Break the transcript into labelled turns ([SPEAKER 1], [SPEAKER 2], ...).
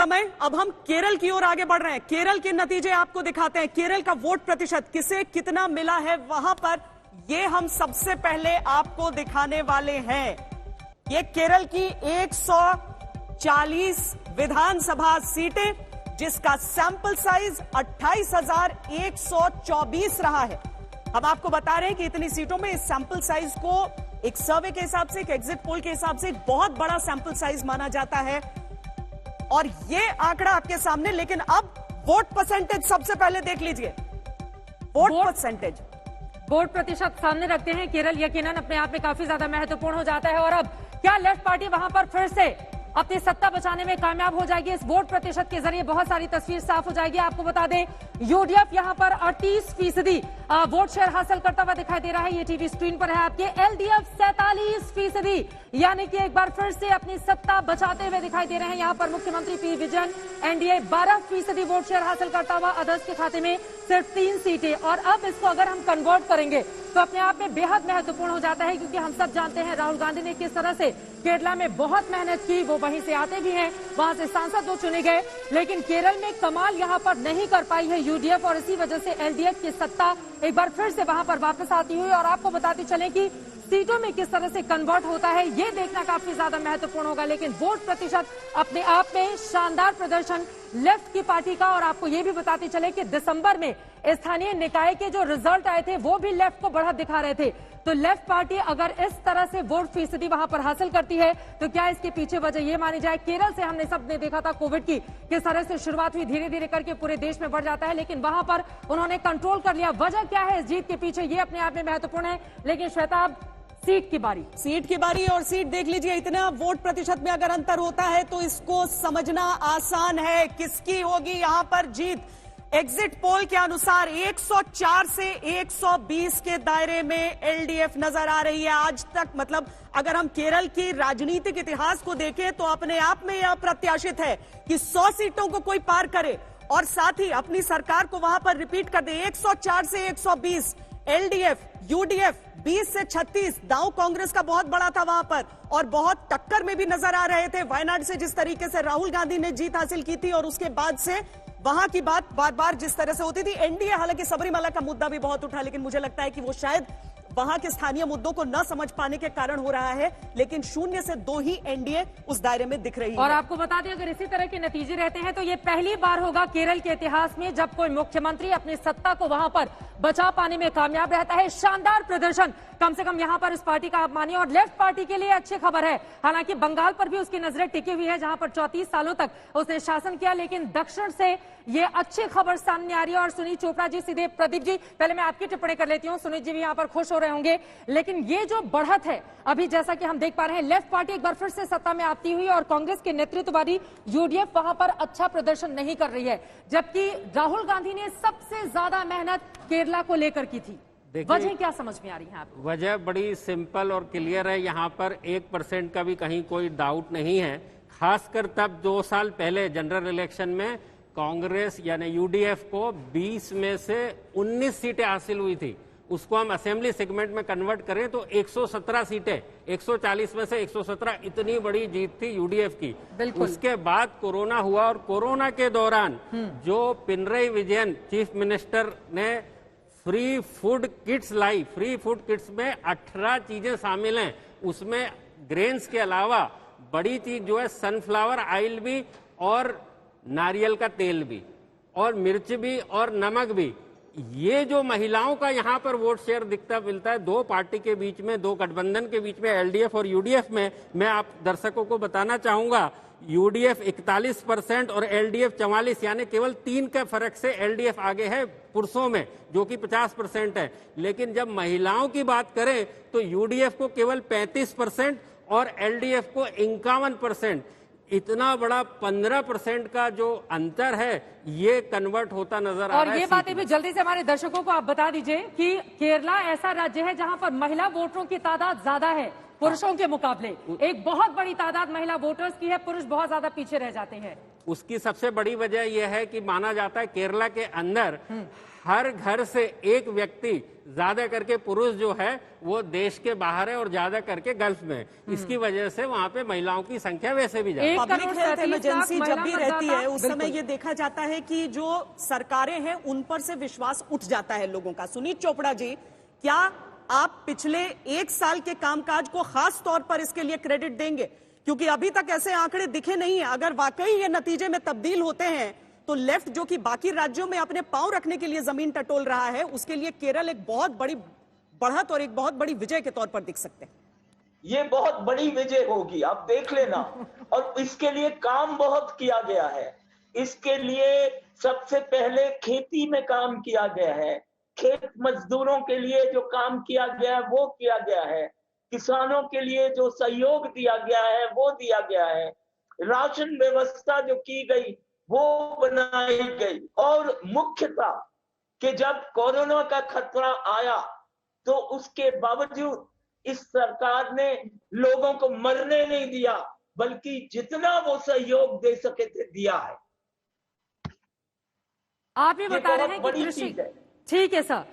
[SPEAKER 1] समय अब हम केरल की ओर आगे बढ़ रहे हैं। केरल के नतीजे आपको दिखाते हैं। केरल का वोट प्रतिशत किसे कितना मिला है वहां पर, ये हम सबसे पहले आपको दिखाने वाले हैं। ये केरल की 140 विधानसभा सीटें, जिसका सैंपल साइज 28,124 रहा है। हम आपको बता रहे हैं कि इतनी सीटों में इस सैंपल साइज को एक सर्वे के हिसाब से, एक एग्जिट पोल के हिसाब से एक बहुत बड़ा सैंपल साइज माना जाता है। और ये आंकड़ा आपके सामने, लेकिन अब वोट परसेंटेज सबसे पहले देख लीजिए। वोट परसेंटेज,
[SPEAKER 2] वोट प्रतिशत सामने रखते हैं। केरल यकीनन अपने आप में काफी ज्यादा महत्वपूर्ण हो जाता है। और अब क्या लेफ्ट पार्टी वहां पर फिर से अपनी सत्ता बचाने में कामयाब हो जाएगी? इस वोट प्रतिशत के जरिए बहुत सारी तस्वीर साफ हो जाएगी। आपको बता दें, यूडीएफ यहां पर 38% वोट शेयर हासिल करता हुआ दिखाई दे रहा है। ये टीवी स्क्रीन पर है आपके। एलडीएफ 47%, यानी कि एक बार फिर से अपनी सत्ता बचाते हुए दिखाई दे रहे हैं। यहां पर मुख्यमंत्री P Vijayan. NDA 12% vote share हासिल करता हुआ, अदर्स के खाते में सिर्फ 3 सीटें। और अब इसको अगर हम कन्वर्ट करेंगे तो अपने आप में बेहद महत्वपूर्ण हो जाता है, क्योंकि हम सब जानते हैं राहुल गांधी ने किस तरह से केरला में बहुत मेहनत की। वो वहीं से आते भी हैं, वहां से सांसद 2 चुने गए, लेकिन केरल में कमाल यहां पर नहीं कर पाई है यूडीएफ। और इसी वजह से एलडीएफ की सत्ता एक बार फिर से वहां पर वापस आती हुई। और आपको बताते चलें कि सीटों में किस तरह से कन्वर्ट होता है, ये देखना काफी ज्यादा महत्वपूर्ण होगा। लेकिन वोट प्रतिशत अपने आप में शानदार प्रदर्शन लेफ्ट की पार्टी का। और आपको ये भी बताते चले कि दिसंबर में स्थानीय निकाय के जो रिजल्ट आए थे वो भी लेफ्ट को बढ़त दिखा रहे थे। तो लेफ्ट पार्टी अगर इस तरह से वोट फीसदी वहां पर हासिल करती है तो क्या इसके पीछे वजह ये मानी जाए? केरल से हमने सबने देखा था कोविड की किस तरह से शुरुआत हुई, धीरे धीरे करके पूरे देश में बढ़ जाता है, लेकिन वहां पर उन्होंने कंट्रोल कर लिया। वजह क्या है इस जीत के पीछे, ये अपने आप में महत्वपूर्ण है। लेकिन श्वेता, अब सीट की बारी और सीट देख लीजिए। इतना वोट प्रतिशत में अगर अंतर होता है तो इसको समझना आसान है, किसकी होगी यहां पर जीत। एग्जिट पोल के अनुसार 104 से 120 के दायरे में एलडीएफ नजर आ रही है आज तक। मतलब अगर हम केरल की राजनीतिक इतिहास को देखें तो अपने आप में यह अप्रत्याशित है कि 100 सीटों को कोई पार करे और साथ ही अपनी सरकार को वहां पर रिपीट कर दे। 104 से 120 एलडीएफ, यूडीएफ 20 से 36। दांव कांग्रेस का बहुत बड़ा था वहां पर और बहुत टक्कर में भी नजर आ रहे थे। वायनाड से जिस तरीके से राहुल गांधी ने जीत हासिल की थी और उसके बाद से वहां की बात बार बार जिस तरह से होती थी। एनडीए, हालांकि सबरीमाला का मुद्दा भी बहुत उठा, लेकिन मुझे लगता है कि वो शायद वहां के स्थानीय मुद्दों को न समझ पाने के कारण हो रहा है। लेकिन 0 से 2 ही एनडीए उस दायरे में दिख रही है। और आपको बता दें, अगर इसी तरह के नतीजे रहते हैं तो ये पहली बार होगा केरल के इतिहास में जब कोई मुख्यमंत्री अपनी सत्ता को वहां पर बचा पाने में कामयाब रहता है। शानदार प्रदर्शन कम से कम यहां पर इस पार्टी का आप मानिए। और लेफ्ट पार्टी के लिए अच्छी खबर है, हालांकि बंगाल पर भी उसकी नजरें टिकी हुई है, जहां पर 34 सालों तक उसने शासन किया, लेकिन दक्षिण से ये अच्छी खबर सामने आ रही है। और सुनीत चोपड़ा जी, सीधे प्रदीप जी, पहले मैं आपकी टिप्पणी कर लेती हूँ। सुनीत जी भी यहाँ पर खुश हो रहे होंगे, लेकिन ये जो बढ़त है अभी, जैसा कि हम देख पा रहे हैं, लेफ्ट पार्टी एक बार फिर से सत्ता में आती हुई और कांग्रेस के नेतृत्व वाली यूडीएफ वहां पर अच्छा प्रदर्शन नहीं कर रही है, जबकि राहुल गांधी ने सबसे ज्यादा मेहनत केरला को लेकर की थी। वजह क्या समझ में आ रही है आपको?
[SPEAKER 3] वजह बड़ी सिंपल और क्लियर है। यहाँ पर 1% का भी कहीं कोई डाउट नहीं है। खासकर तब 2 साल पहले जनरल इलेक्शन में कांग्रेस यानी यूडीएफ को 20 में से 19 सीटें हासिल हुई थी। उसको हम असेंबली सेगमेंट में कन्वर्ट करें तो 117 सीटें, 140 में से 117, इतनी बड़ी जीत थी यूडीएफ की। उसके बाद कोरोना हुआ और कोरोना के दौरान जो पिनरई विजयन चीफ मिनिस्टर ने फ्री फूड किट्स लाई, फ्री फूड किट्स में 18 चीजें शामिल हैं। उसमें ग्रेन्स के अलावा बड़ी चीज जो है सनफ्लावर ऑयल भी और नारियल का तेल भी और मिर्च भी और नमक भी। ये जो महिलाओं का यहाँ पर वोट शेयर दिखता मिलता है 2 पार्टी के बीच में, 2 गठबंधन के बीच में, एलडीएफ और यूडीएफ में, मैं आप दर्शकों को बताना चाहूंगा यूडीएफ 41% और एलडीएफ 44, यानी केवल 3 के फर्क से एलडीएफ आगे है पुरुषों में, जो कि 50% है। लेकिन जब महिलाओं की बात करें तो यूडीएफ को केवल 35% और एलडीएफ को 51%। इतना बड़ा 15% का जो अंतर है ये कन्वर्ट होता नजर आ रहा है।
[SPEAKER 2] और ये बातें भी जल्दी से हमारे दर्शकों को आप बता दीजिए कि केरला ऐसा राज्य है जहां पर महिला वोटरों की तादाद ज्यादा है, पुरुषों के मुकाबले। एक बहुत बड़ी तादाद महिला वोटर्स की है, पुरुष बहुत ज्यादा पीछे रह जाते हैं।
[SPEAKER 3] उसकी सबसे बड़ी वजह यह है कि माना जाता है केरला के अंदर हर घर से एक व्यक्ति, ज्यादा करके पुरुष जो है वो देश के बाहर है और ज्यादा करके गल्फ में। इसकी वजह से वहां पे महिलाओं की संख्या वैसे भी ज्यादा।
[SPEAKER 1] पब्लिक हेल्थ इमरजेंसी जब भी रहती है उस समय ये देखा जाता है कि जो सरकारें हैं उन पर से विश्वास उठ जाता है लोगों का। सुनीत चोपड़ा जी, क्या आप पिछले 1 साल के कामकाज को खास तौर पर इसके लिए क्रेडिट देंगे? क्योंकि अभी तक ऐसे आंकड़े दिखे नहीं है। अगर वाकई ये नतीजे में तब्दील होते हैं तो लेफ्ट जो कि बाकी राज्यों में अपने पांव रखने के लिए जमीन टटोल रहा है, उसके लिए केरल एक बहुत बड़ी बढ़त और एक बहुत बड़ी विजय के तौर पर दिख सकते हैं।
[SPEAKER 4] ये बहुत बड़ी विजय होगी, आप देख लेना। और इसके लिए काम बहुत किया गया है। इसके लिए सबसे पहले खेती में काम किया गया है, खेत मजदूरों के लिए जो काम किया गया है वो किया गया है, किसानों के लिए जो सहयोग दिया गया है वो दिया गया है, राशन व्यवस्था जो की गई वो बनाई गई। और मुख्य था कि जब कोरोना का खतरा आया तो उसके बावजूद इस सरकार ने लोगों को मरने नहीं दिया, बल्कि जितना वो सहयोग दे सके थे दिया है।
[SPEAKER 2] आप ये बता रहे हैं कि कृषि, ठीक है सर।